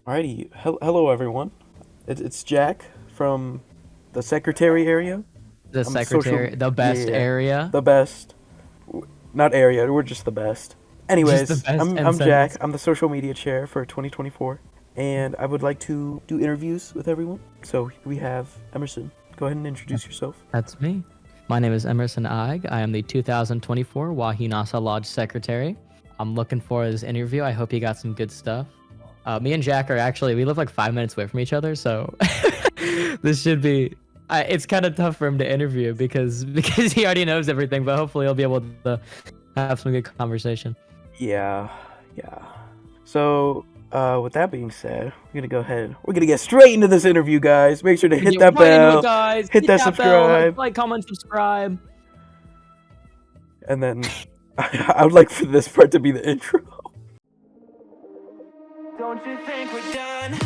Alrighty, hello everyone. It's Jack from the Secretary area. The I'm the social, secretary, the best yeah, area, the best. Not area, we're just the best. just the Anyways, best I'm end I'm Jack. sentence. I'm the social media chair for 2024, and I would like to do interviews with everyone. So we have Emerson. Go ahead and introduce yourself. That's me. My name is Emerson Ig. I am the 2024 Wahinasa Lodge Secretary. I'm looking for this interview. I hope you got some good stuff. Me and Jack are actually, we live like 5 minutes away from each other, so this should be. It's kind of tough for him to interview because he already knows everything, but hopefully he'll be able to have some good conversation. Yeah, yeah. So, with that being said, we're gonna go ahead. We're gonna get straight into this interview, guys. Make sure to hit Get that right into it, bell, guys. hit Hit that that bell, subscribe, like, comment, subscribe. and then I would like for this part to be the intro. Don't you think we're done?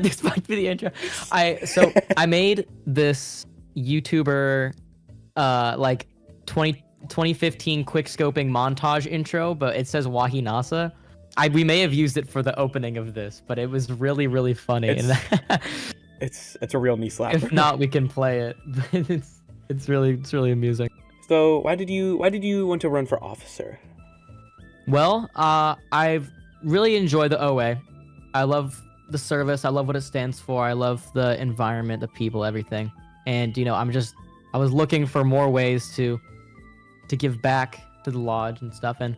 This might be the intro. I made this YouTuber like 2015 quick scoping montage intro, but it says Wahinasa. We may have used it for the opening of this, but it was really funny. It's a real knee slapper. If not, we can play it. It's really amusing. So why did you want to run for officer? Well, I've really enjoyed the OA. I love the service. I love what it stands for. I love the environment, the people, everything. And I was looking for more ways to give back to the lodge and stuff. And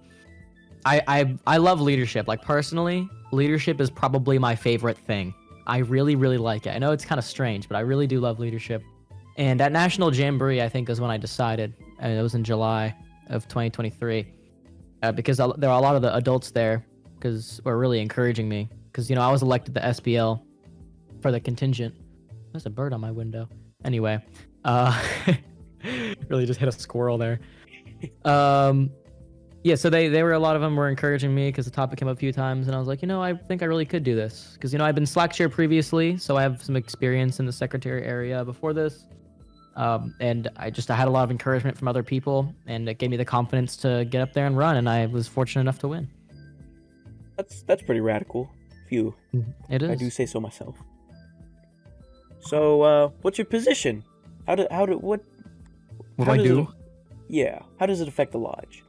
I love leadership. Like personally, leadership is probably my favorite thing. I really like it. I know it's kind of strange, but I really do love leadership. And at National Jamboree, I think is when I decided. And it was in July of 2023. Because there are a lot of the adults there because were really encouraging me. Because, I was elected the SBL for the contingent. There's a bird on my window. Anyway, really just hit a squirrel there. Yeah, so they were, a lot of them were encouraging me because the topic came up a few times. And I was like, I think I really could do this. Because, I've been Slack chair previously, so I have some experience in the secretary area before this. And I had a lot of encouragement from other people, and it gave me the confidence to get up there and run, and I was fortunate enough to win. That's pretty radical. It is. I do say so myself. So, what's your position? What do how I does do? How does it affect the lodge?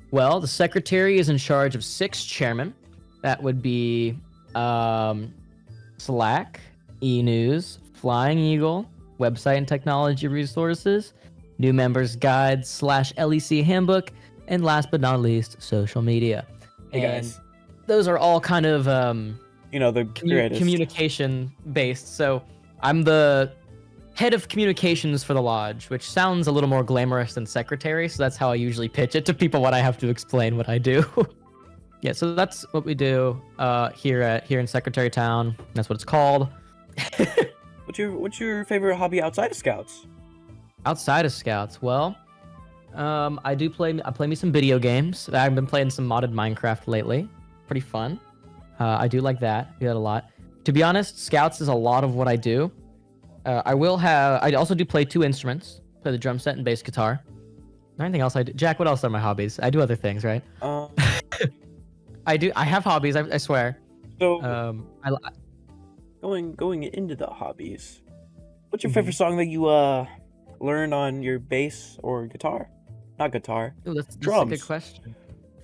Well, the secretary is in charge of 6 chairmen. That would be Slack, E-News, Flying Eagle, Website and Technology Resources, New Members Guide / LEC Handbook, and last but not least, social media. Hey guys, those are all kind of the greatest. communication based. So I'm the head of communications for the lodge, which sounds a little more glamorous than secretary. So that's how I usually pitch it to people when I have to explain what I do. Yeah, so that's what we do here in Secretary Town. That's what it's called. What's your favorite hobby outside of Scouts? Outside of Scouts, well, I play me some video games. I've been playing some modded Minecraft lately. Pretty fun. I do like that. I do that a lot. To be honest, Scouts is a lot of what I do. I also do play 2 instruments. Play the drum set and bass guitar. Anything else I do? Jack, what else are my hobbies? I do other things, right? I have hobbies, I swear. So, I going into the hobbies, what's your favorite song that you learned on your bass or guitar? Not guitar. Ooh, that's drums. a good question.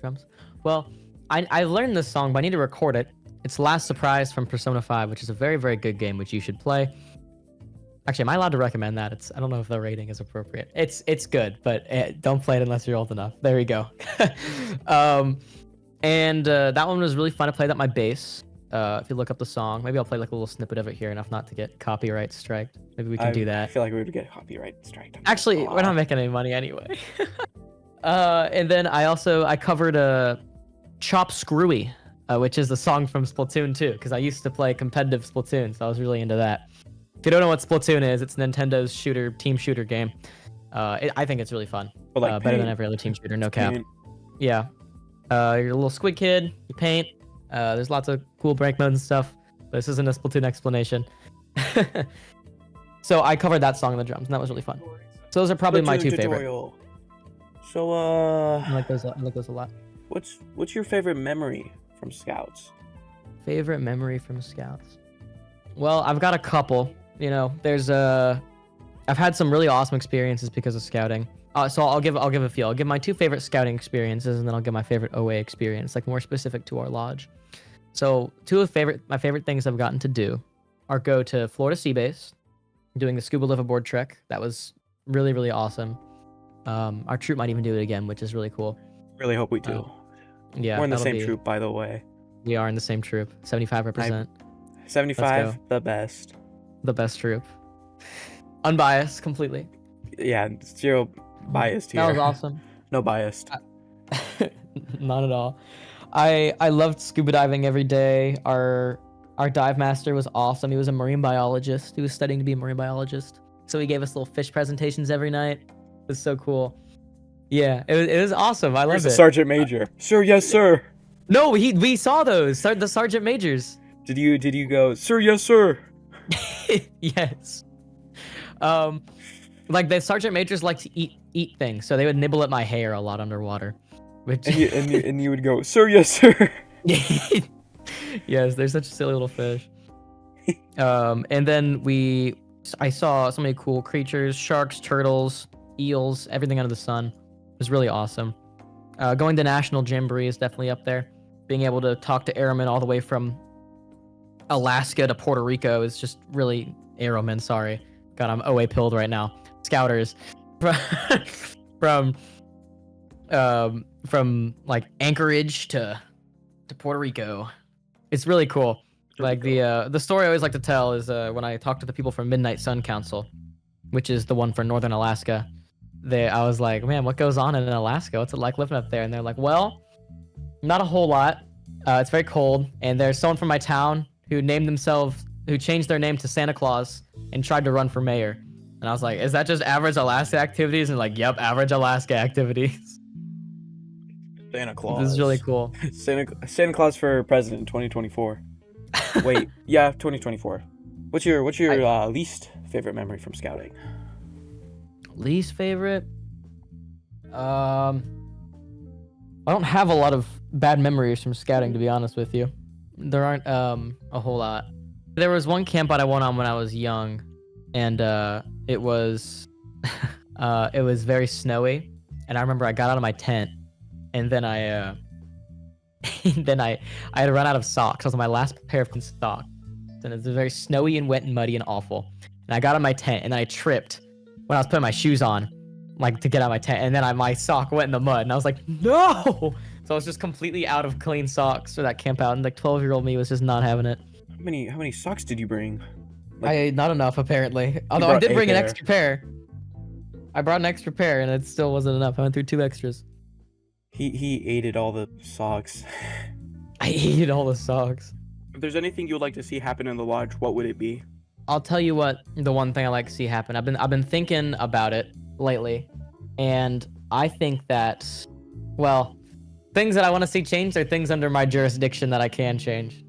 Drums. Well, I learned this song, but I need to record it. It's Last Surprise from Persona 5, which is a very good game, which you should play. Actually, am I allowed to recommend that? I don't know if the rating is appropriate. It's good, but don't play it unless you're old enough. There you go. And that one was really fun. I played that my bass. If you look up the song, maybe I'll play like a little snippet of it here, enough not to get copyright striked. Maybe we can do that. I feel like we would get copyright strike. Actually, we're not making any money anyway. And then I covered Chop Screwy, which is the song from Splatoon 2, because I used to play competitive Splatoon, so I was really into that. If you don't know what Splatoon is, it's Nintendo's team shooter game. I think it's really fun. Better than every other team shooter, no cap. Yeah. You're a little squid kid, you paint. There's lots of cool break modes and stuff. This isn't a Splatoon explanation. So I covered that song on the drums, and that was really fun. So those are probably my 2 favorite. So, I like those. I like those a lot. what's your favorite memory from Scouts? Favorite memory from Scouts? Well, I've got a couple. You know, I've had some really awesome experiences because of scouting. So I'll give a few. I'll give my two favorite scouting experiences, and then I'll give my favorite OA experience, like more specific to our lodge. So my favorite things I've gotten to do are go to Florida Sea Base, doing the scuba liveaboard trek. That was really, really awesome. Our troop might even do it again, which is really cool. Really hope we do. Yeah, We're in the that'll same be- troop, by the way. We are in the same troop. 75%. 75, the best. The best troop. Unbiased, completely. Yeah, zero biased here. That was awesome. No biased. Not at all. I loved scuba diving every day. Our dive master was awesome. He was a marine biologist. He was studying to be a marine biologist. So he gave us little fish presentations every night. It was so cool. Yeah, it was awesome. I Where's loved the it. sergeant major? Sir, yes, sir. No, we saw those. The sergeant majors. Did you go, sir, yes, sir? Yes. Like the sergeant majors like to eat things, so they would nibble at my hair a lot underwater. Which And you would go, sir, yes, sir. Yes, they're such silly little fish. And then I saw so many cool creatures: sharks, turtles, eels, everything under the sun. It was really awesome. Going to National Jamboree is definitely up there. Being able to talk to airmen all the way from Alaska to Puerto Rico is just really airmen. Sorry, God, I'm OA pilled right now. Scouters from like Anchorage to Puerto Rico. It's really cool. Like the story I always like to tell is when I talk to the people from Midnight Sun Council, which is the one for Northern Alaska. I was like, man, what goes on in Alaska? What's it like living up there? And they're like, well, not a whole lot. It's very cold, and there's someone from my town who changed their name to Santa Claus and tried to run for mayor. And I was like, is that just average Alaska activities? And like, yep, average Alaska activities. Santa Claus. This is really cool. Santa Claus for president 2024. Wait, yeah, 2024. What's your least favorite memory from scouting? Least favorite? I don't have a lot of bad memories from scouting, to be honest with you. There aren't a whole lot. There was one camp out I went on when I was young, and it was very snowy. And I remember I got out of my tent, and then I had run out of socks. I was on my last pair of socks, and it was very snowy and wet and muddy and awful. And I got out of my tent, and I tripped when I was putting my shoes on, like to get out of my tent, and then my sock went in the mud, and I was like, no! So I was just completely out of clean socks for that camp out, and like 12-year-old me was just not having it. How many socks did you bring? Not enough apparently. Although I did bring an extra pair. I brought an extra pair, and it still wasn't enough. I went through 2 extras. He ate all the socks. I ate all the socks. If there's anything you would like to see happen in the lodge, what would it be? I'll tell you what, the one thing I like to see happen. I've been thinking about it lately, and I think that, well, things that I want to see changed are things under my jurisdiction that I can change.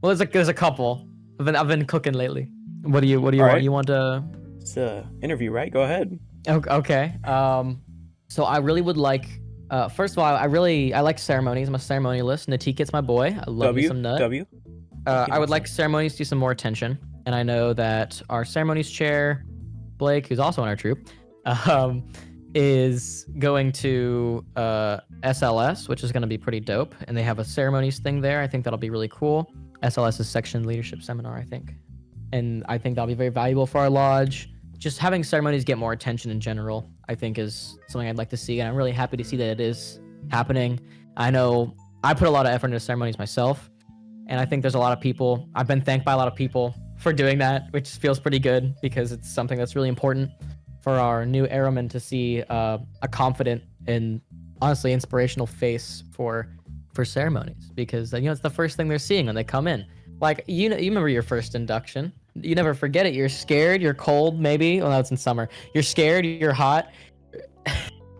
Well, there's a couple. I've been cooking lately. What do you want? Right. You want to? It's an interview, right? Go ahead. Okay. So I really would like. First of all, I like ceremonies. I'm a ceremonialist. Natikit's my boy. I love me some nut. I would like ceremonies to see some more attention. And I know that our ceremonies chair, Blake, who's also on our troop, is going to SLS, which is going to be pretty dope. And they have a ceremonies thing there. I think that'll be really cool. SLS is Section Leadership Seminar, I think. And I think that'll be very valuable for our lodge. Just having ceremonies get more attention in general, I think, is something I'd like to see. And I'm really happy to see that it is happening. I know I put a lot of effort into ceremonies myself. And I think there's a lot of people, I've been thanked by a lot of people for doing that, which feels pretty good because it's something that's really important for our new airmen to see a confident and honestly inspirational face for ceremonies, because it's the first thing they're seeing when they come in. Like you remember your first induction. You never forget it. You're scared, you're cold, maybe. Well, no, it's in summer. You're scared, you're hot,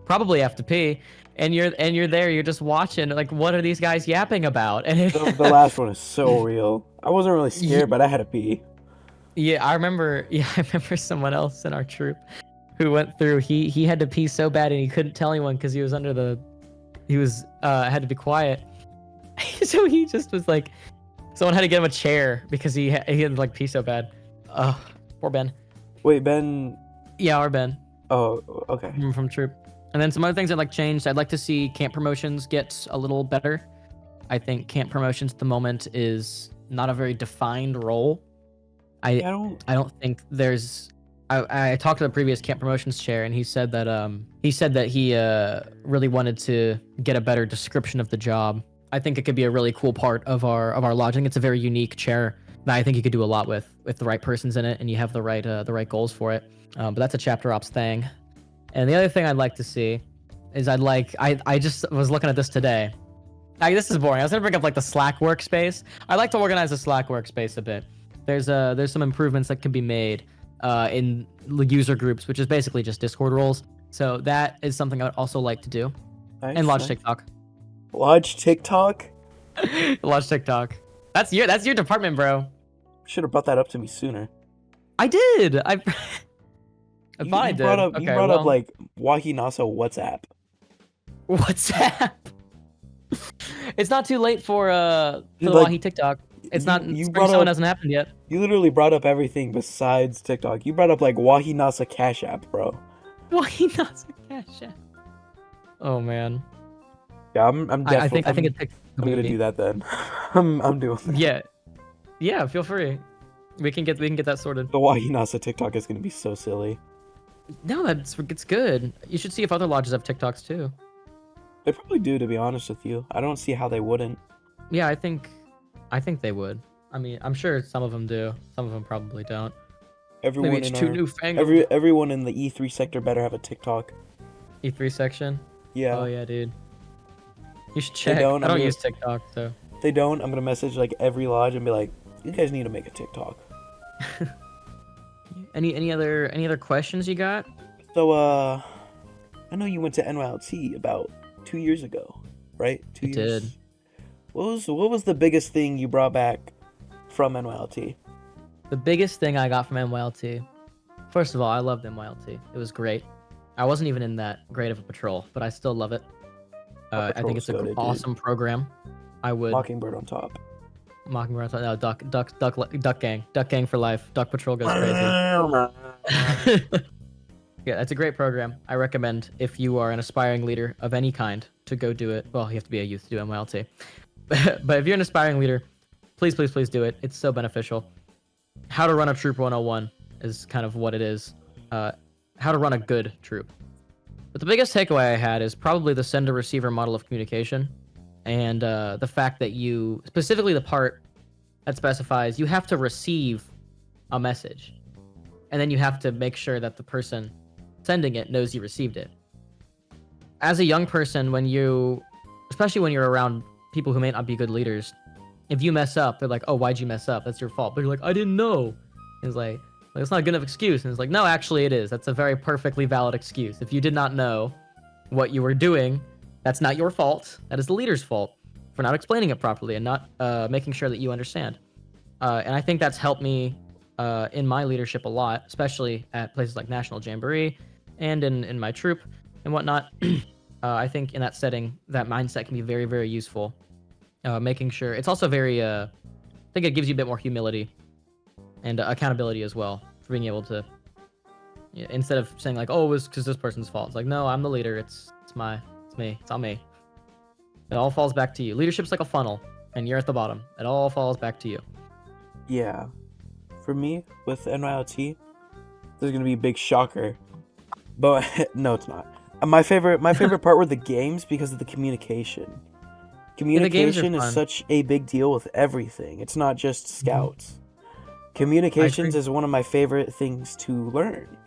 probably have to pee, and you're there. You're just watching. Like, what are these guys yapping about? And The last one is so real. I wasn't really scared, but I had to pee. Yeah, I remember someone else in our troop. who went through. He had to pee so bad and he couldn't tell anyone because he was under the. He was had to be quiet. So he just was like, someone had to get him a chair because he had to like pee so bad. Poor Ben. Wait, Ben. Yeah, our Ben. Oh, okay. From Troop. And then some other things I'd like changed. I'd like to see camp promotions get a little better. I think camp promotions at the moment is not a very defined role. I don't think there's. I talked to the previous camp promotions chair, and he said that he really wanted to get a better description of the job. I think it could be a really cool part of our lodging. It's a very unique chair that I think you could do a lot with if the right person's in it and you have the right goals for it. But that's a chapter ops thing. And the other thing I'd like to see is I just was looking at this today. This is boring. I was gonna bring up like the Slack workspace. I'd like to organize the Slack workspace a bit. There's some improvements that can be made in the user groups, which is basically just Discord roles. So that is something I would also like to do. Nice, And Lodge nice. TikTok. Lodge TikTok? Lodge TikTok. That's your department, bro. Should have brought that up to me sooner. I did. I thought I did. You brought up like Wahi-Nasa WhatsApp. WhatsApp. It's not too late for the Like, Wahi TikTok. It's not. you Spring brought Summer up- hasn't happened yet. You literally brought up everything besides TikTok. You brought up like Wahi-Nasa Cash App, bro. Wahi Nasa Cash App. Oh man. Yeah, I'm definitely. I think it's TikTok. I'm gonna do that then. I'm doing that. Yeah. Feel free. We can get that sorted. The Wahi-Nasa TikTok is gonna be so silly. No, it's good. You should see if other lodges have TikToks too. They probably do, to be honest with you. I don't see how they wouldn't. Yeah, I think they would. I mean, I'm sure some of them do. Some of them probably don't. Everyone Maybe it's in too our, newfangled. everyone in the E3 sector better have a TikTok. E3 section. Yeah. Oh yeah, dude. You should check. don't, I I'm don't gonna- use TikTok, so. If they don't, I'm gonna message like every lodge and be like, "You guys need to make a TikTok." Any other questions you got? So, I know you went to NYLT about 2 years ago, right? 2 I years. did. What was the biggest thing you brought back from NYLT? The biggest thing I got from NYLT. First of all, I loved NYLT. It was great. I wasn't even in that great of a patrol, but I still love it. I think it's patrol's an goated, dude. awesome program. I would Mockingbird on top. Mockingbird. No, Duck Gang for life. Duck Patrol goes crazy. Yeah, it's a great program. I recommend if you are an aspiring leader of any kind to go do it. Well, you have to be a youth to do MYLT. But if you're an aspiring leader, please do it. It's so beneficial. How to run a troop 101 is kind of what it is. How to run a good troop. But the biggest takeaway I had is probably the sender-receiver model of communication. And the fact that you, specifically the part that specifies you have to receive a message. And then you have to make sure that the person sending it knows you received it. As a young person, especially when you're around people who may not be good leaders, if you mess up, they're like, "Oh, why'd you mess up? That's your fault." But you're like, "I didn't know." And it's like, it's not a good enough excuse. And it's like, no, actually it is. That's a very perfectly valid excuse. If you did not know what you were doing, that's not your fault. That is the leader's fault for not explaining it properly and not making sure that you understand. And I think that's helped me in my leadership a lot, especially at places like National Jamboree and in my troop and whatnot. I think in that setting, that mindset can be very, very useful. Making sure it's also very, I think it gives you a bit more humility and accountability as well for being able to, instead of saying like, "Oh, it was because this person's fault." It's like, no, I'm the leader. It's me. It's on me. It all falls back to you. Leadership's like a funnel, and you're at the bottom. It all falls back to you. Yeah. For me, with NYLT, there's gonna be a big shocker. But no, it's not. My favorite part were the games because of the communication. Communication is fun. such a big deal with everything. It's not just scouts. Communications agree. is one of my favorite things to learn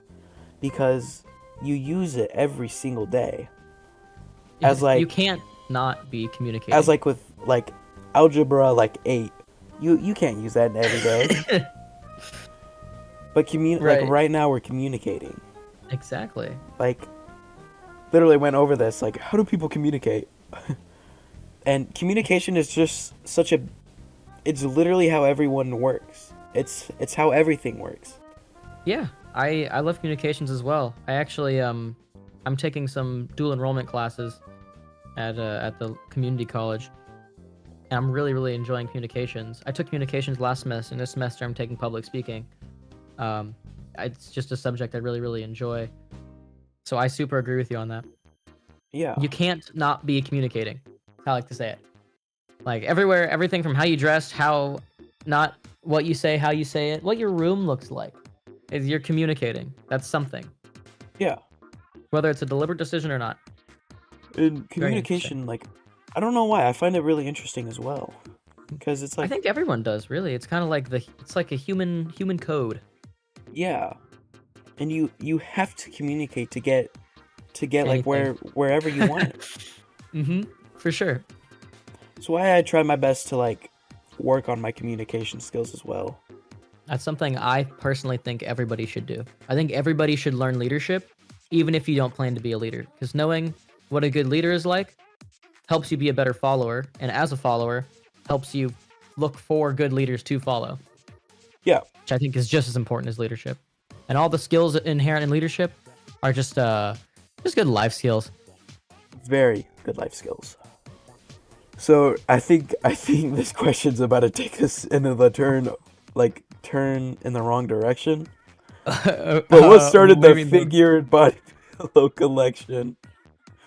because you use it every single day. As like you can't not be communicating. as like with like algebra like 8. You can't use that every day. But Right. like right now we're communicating. Exactly. Like literally went over this like how do people communicate? And communication is just it's literally how everyone works. It's how everything works. Yeah, I love communications as well. I actually I'm taking some dual enrollment classes at the community college, and I'm really enjoying communications. I took communications last semester, and this semester I'm taking public speaking. It's just a subject I really enjoy. So I super agree with you on that. Yeah. You can't not be communicating. I like to say it. Like everywhere, everything from how you dress, how not what you say, how you say it, what your room looks like, is you're communicating. That's something, Yeah. whether it's a deliberate decision or not. In communication, like, I don't know why, I find it really interesting as well. Because it's I like, think everyone does, really. It's kind of like it's like a human code. yeah. And you have to communicate to get like Anything. wherever you want it. Mm-hmm. For sure. So why I try my best to like work on my communication skills as well. That's something I personally think everybody should do. I think everybody should learn leadership, even if you don't plan to be a leader. Because knowing what a good leader is like helps you be a better follower, and as a follower, helps you look for good leaders to follow. Yeah. Which I think is just as important as leadership. And all the skills inherent in leadership are just good life skills. Very good life skills. So I think this question's about to take us into the turn in the wrong direction. But what started the figure body pillow collection?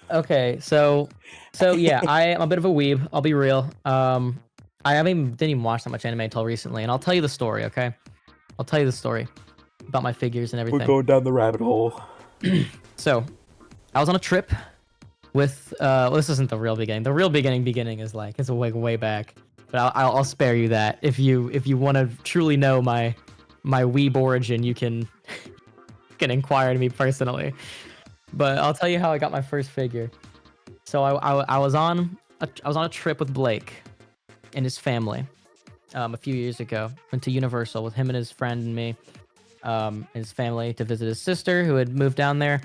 Okay, so yeah, I am a bit of a weeb. I'll be real. I didn't even watch that much anime until recently, and I'll tell you the story. Okay, I'll tell you the story about my figures and everything. We're going down the rabbit hole. So, I was on a trip with well, this isn't the real beginning. The real beginning is like it's way back. But I'll spare you that. If you want to truly know my weeb origin, you can inquire to me personally. But I'll tell you how I got my first figure. So I was on a trip with Blake and his family a few years ago. Went to Universal with him and his friend and me, his family, to visit his sister who had moved down there,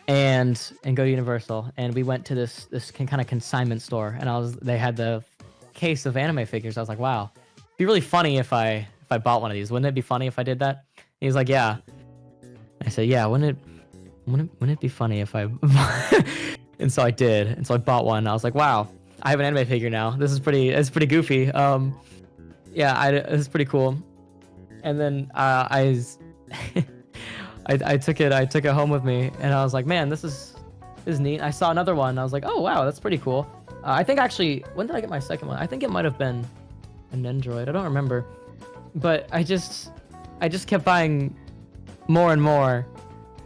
and go to Universal. And we went to this kind of consignment store, and they had the case of anime figures. I was like, wow, it'd be really funny if I bought one of these. Wouldn't it be funny if I did that? And he was like, yeah. I said, yeah, wouldn't it be funny if I and so I did. And so I bought one. I was like, wow, I have an anime figure now. It's pretty goofy. Yeah, it's pretty cool. And then I took it home with me, and I was like, man, this is neat. I saw another one. I was like, oh wow, that's pretty cool. I think actually, when did I get my second one? I think it might have been an Android. I don't remember. But I just kept buying more and more.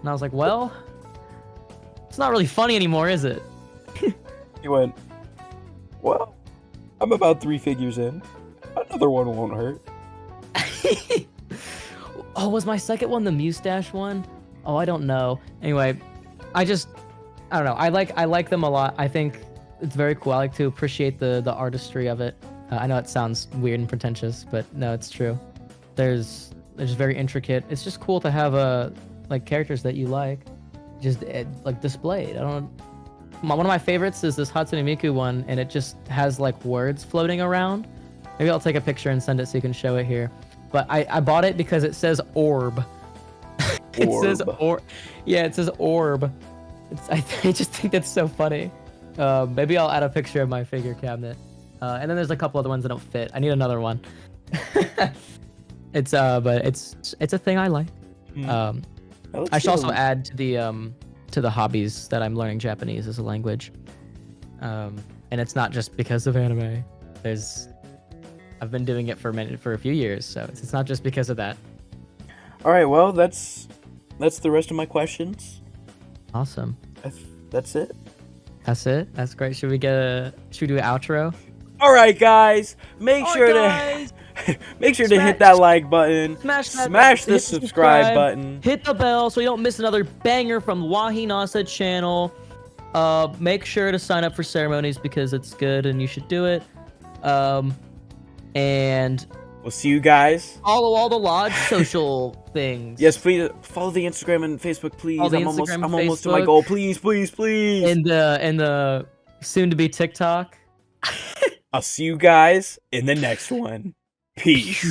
And I was like, well, it's not really funny anymore, is it? He went, well, I'm about 3 figures in. Another one won't hurt. Oh, was my second one the mustache one? Oh, I don't know. Anyway, I don't know. I like them a lot. I think it's very cool. I like to appreciate the artistry of it. I know it sounds weird and pretentious, but no, it's true. There's very intricate. It's just cool to have like characters that you like, just like displayed. One of my favorites is this Hatsune Miku one, and it just has like words floating around. Maybe I'll take a picture and send it so you can show it here. But I bought it because it says orb. It says orb. Yeah, it says orb. I just think that's so funny. Maybe I'll add a picture of my figure cabinet. And then there's a couple other ones that don't fit. I need another one. But it's a thing I like. I should also add to the hobbies that I'm learning Japanese as a language. And it's not just because of anime. I've been doing it for a few years, so it's not just because of that. All right, well, that's the rest of my questions. Awesome. That's it. That's it. That's great. Should we do an outro? All right, guys. Make sure to hit that like button. Smash the subscribe button. Hit the bell so you don't miss another banger from Wahinasa channel. Make sure to sign up for ceremonies because it's good and you should do it. And we'll see you guys. Follow all the lodge social things. Yes, please follow the Instagram and Facebook, please. I'm almost to my goal. Please. And the soon to be TikTok. I'll see you guys in the next one. Peace.